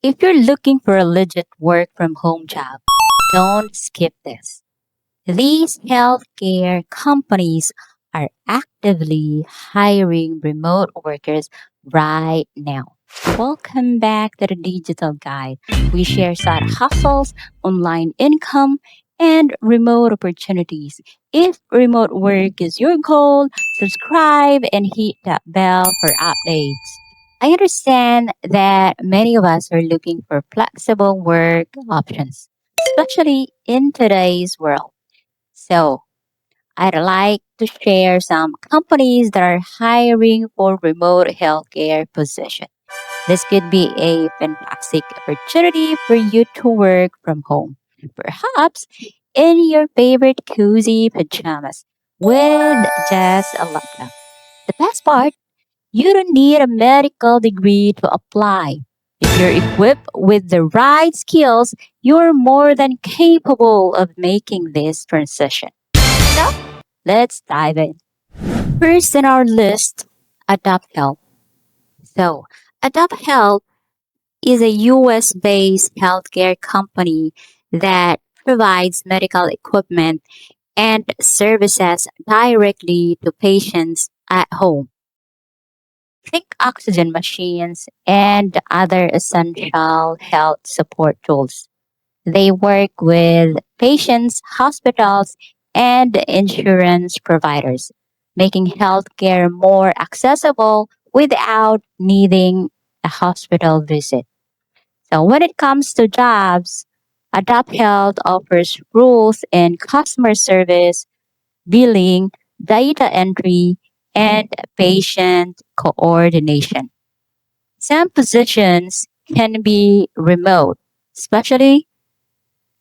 If you're looking for a legit work from home job, don't skip this. These healthcare companies are actively hiring remote workers right now. Welcome back to the Digital Guide. We share side hustles, online income, and remote opportunities. If remote work is your goal, subscribe and hit that bell for updates. I understand that many of us are looking for flexible work options, especially in today's world. So, I'd like to share some companies that are hiring for remote healthcare positions. This could be a fantastic opportunity for you to work from home, perhaps in your favorite cozy pajamas with just a laptop. The best part, you don't need a medical degree to apply. If you're equipped with the right skills, you're more than capable of making this transition. So, let's dive in. First in our list, Adapt Health. So, Adapt Health is a US based healthcare company that provides medical equipment and services directly to patients at home. Think oxygen machines and other essential health support tools. They work with patients, hospitals, and insurance providers, making healthcare more accessible without needing a hospital visit. So, when it comes to jobs, Adapt Health offers roles in customer service, billing, data entry, and patient coordination. Some positions can be remote, especially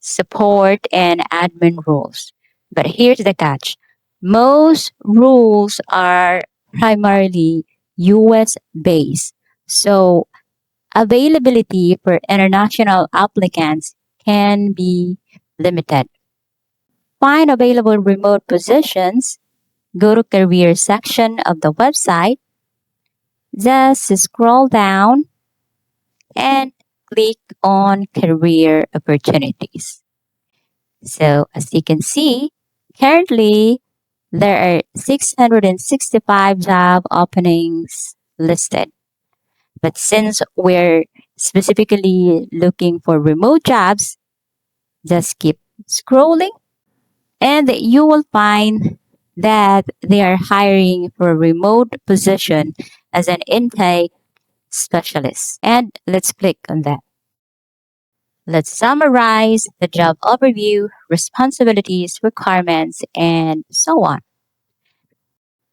support and admin roles. But here's the catch. Most rules are primarily US based. So availability for international applicants can be limited. Find available remote positions, go to career section of the website, just scroll down and click on career opportunities. So as you can see, currently there are 665 job openings listed. But since we're specifically looking for remote jobs, just keep scrolling and you will find that they are hiring for a remote position as an intake specialist. And let's click on that. Let's summarize the job overview, responsibilities, requirements, and so on.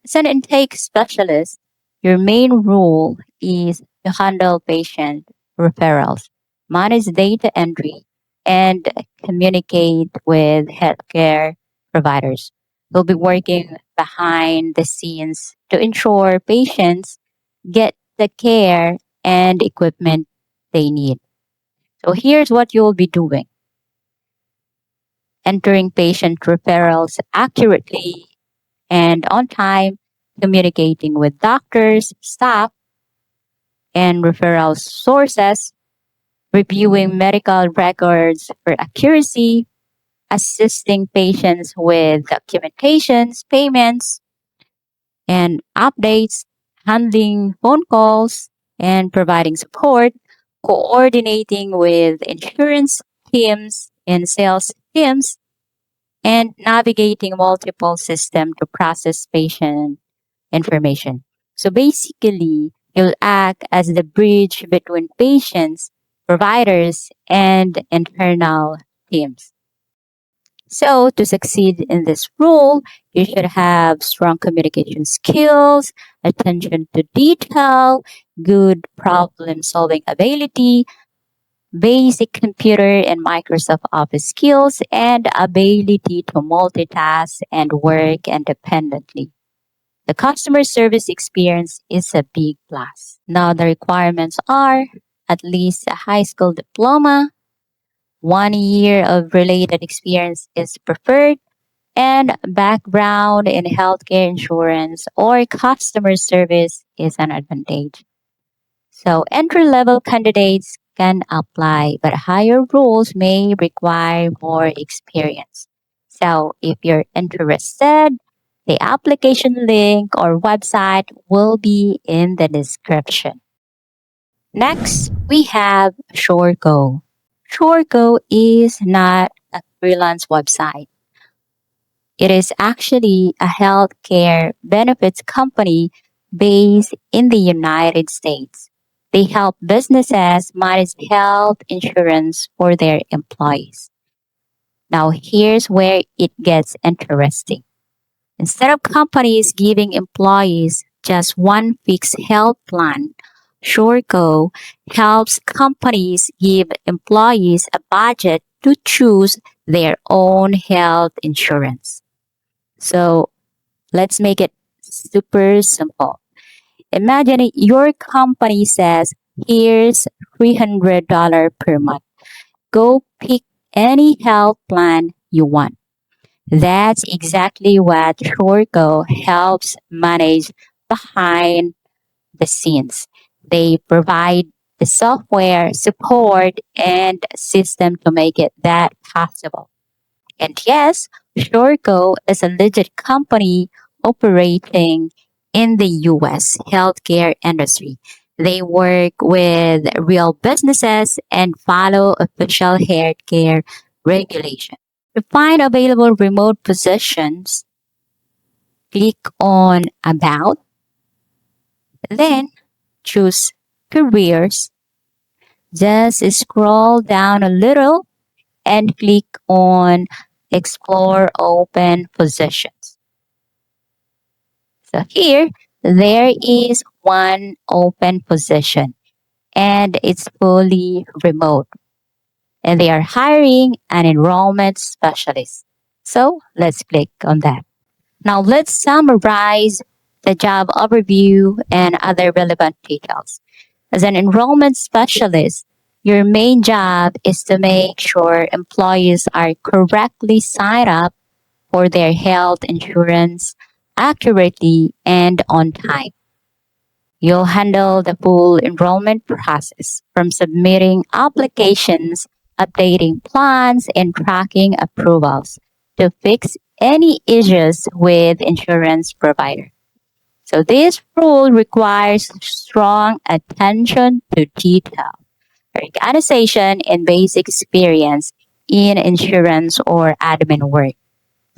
As an intake specialist, your main role is to handle patient referrals, manage data entry, and communicate with healthcare providers. You'll be working behind the scenes to ensure patients get the care and equipment they need. So here's what you'll be doing: entering patient referrals accurately and on time, communicating with doctors, staff, and referral sources, reviewing medical records for accuracy, assisting patients with documentations, payments, and updates, handling phone calls, and providing support, coordinating with insurance teams and sales teams, and navigating multiple systems to process patient information. So basically, you'll act as the bridge between patients, providers, and internal teams. So to succeed in this role, you should have strong communication skills, attention to detail, good problem solving ability, basic computer and Microsoft Office skills, and ability to multitask and work independently. The customer service experience is a big plus. Now, the requirements are at least a high school diploma, 1 year of related experience is preferred, and background in healthcare insurance or customer service is an advantage. So, entry level candidates can apply, but higher roles may require more experience. So if you're interested, the application link or website will be in the description. Next, we have SureGo. SureGo is not a freelance website. It is actually a healthcare benefits company based in the United States. They help businesses manage health insurance for their employees. Now, here's where it gets interesting. Instead of companies giving employees just one fixed health plan, SureGo helps companies give employees a budget to choose their own health insurance. So let's make it super simple. Imagine your company says, here's $300 per month. Go pick any health plan you want. That's exactly what Shortgo helps manage behind the scenes. They provide the software support and system to make it that possible. And yes, Shortgo is a legit company operating in the US healthcare industry. They work with real businesses and follow official healthcare regulations. To find available remote positions, click on About, then choose Careers. Just scroll down a little and click on Explore Open Positions. So here, there is one open position and it's fully remote. And they are hiring an enrollment specialist. So let's click on that. Now let's summarize the job overview and other relevant details. As an enrollment specialist, your main job is to make sure employees are correctly signed up for their health insurance accurately and on time. You'll handle the full enrollment process from submitting applications, updating plans, and tracking approvals to fix any issues with insurance provider. So this role requires strong attention to detail, organization, and basic experience in insurance or admin work.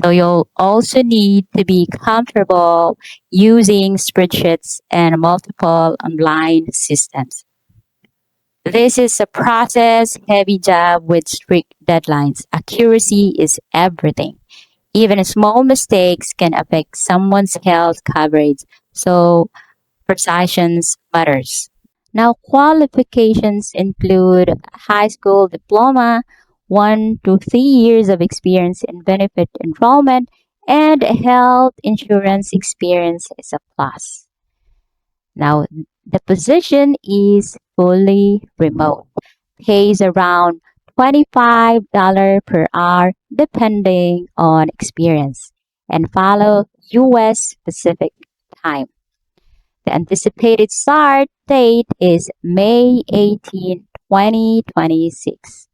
So you'll also need to be comfortable using spreadsheets and multiple online systems. This is a process heavy job with strict deadlines. Accuracy is everything. Even small mistakes can affect someone's health coverage. So precision matters. Now, qualifications include high school diploma, 1 to 3 years of experience in benefit enrollment, and health insurance experience is a plus. Now, the position is fully remote, pays around $25 per hour depending on experience, and follow US Pacific time. The anticipated start date is May 18, 2026.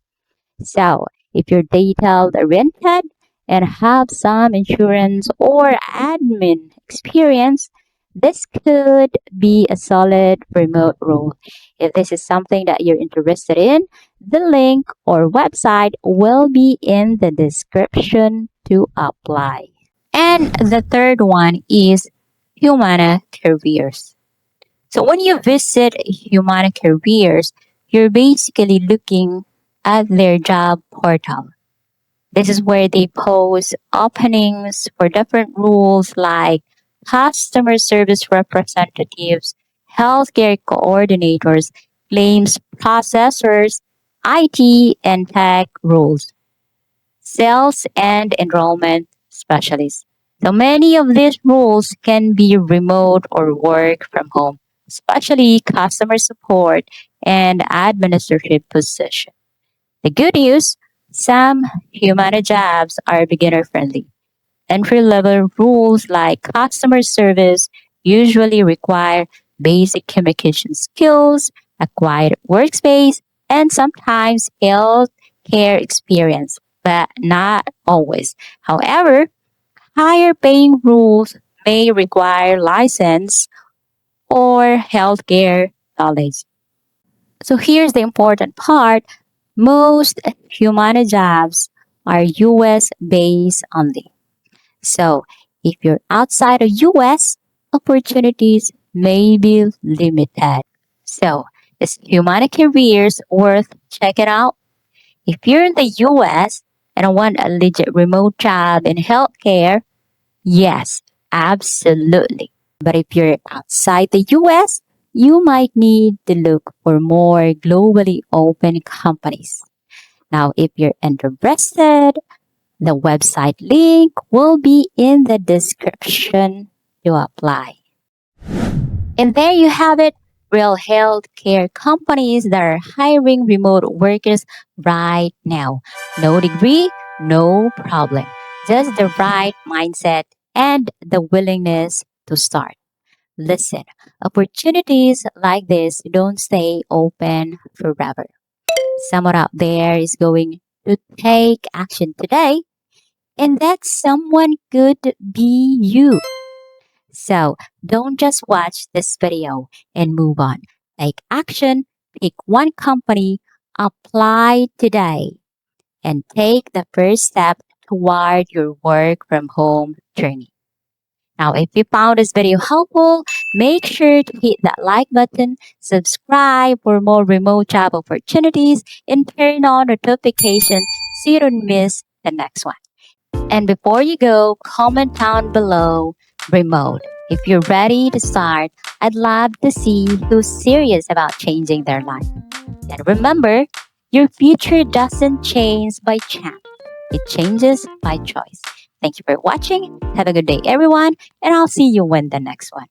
So, if you're detail oriented and have some insurance or admin experience, this could be a solid remote role. If this is something that you're interested in, the link or website will be in the description to apply. And the third one is Humana Careers. So when you visit Humana Careers, you're basically looking at their job portal. This is where they post openings for different roles like customer service representatives, healthcare coordinators, claims processors, IT and tech roles, sales and enrollment specialists. So many of these roles can be remote or work from home, especially customer support and administrative positions. The good news, some Humana jobs are beginner friendly. Entry level roles like customer service usually require basic communication skills, a quiet workspace, and sometimes health care experience, but not always. However, higher paying roles may require license or healthcare knowledge. So here's the important part. Most Humana jobs are US based only. So if you're outside of US, opportunities may be limited. So is Humana careers worth checking out? If you're in the US and want a legit remote job in healthcare, yes, absolutely. But if you're outside the US, you might need to look for more globally open companies. Now, if you're interested, the website link will be in the description to apply. And there you have it. Real healthcare companies that are hiring remote workers right now. No degree, no problem. Just the right mindset and the willingness to start. Listen, opportunities like this don't stay open forever. Someone out there is going to take action today, and that someone could be you. So don't just watch this video and move on. Take action, pick one company, apply today, and take the first step toward your work from home journey. Now, if you found this video helpful, make sure to hit that like button, subscribe for more remote job opportunities, and turn on notifications so you don't miss the next one. And before you go, comment down below remote. If you're ready to start, I'd love to see who's serious about changing their life. And remember, your future doesn't change by chance. It changes by choice. Thank you for watching. Have a good day, everyone, and I'll see you in the next one.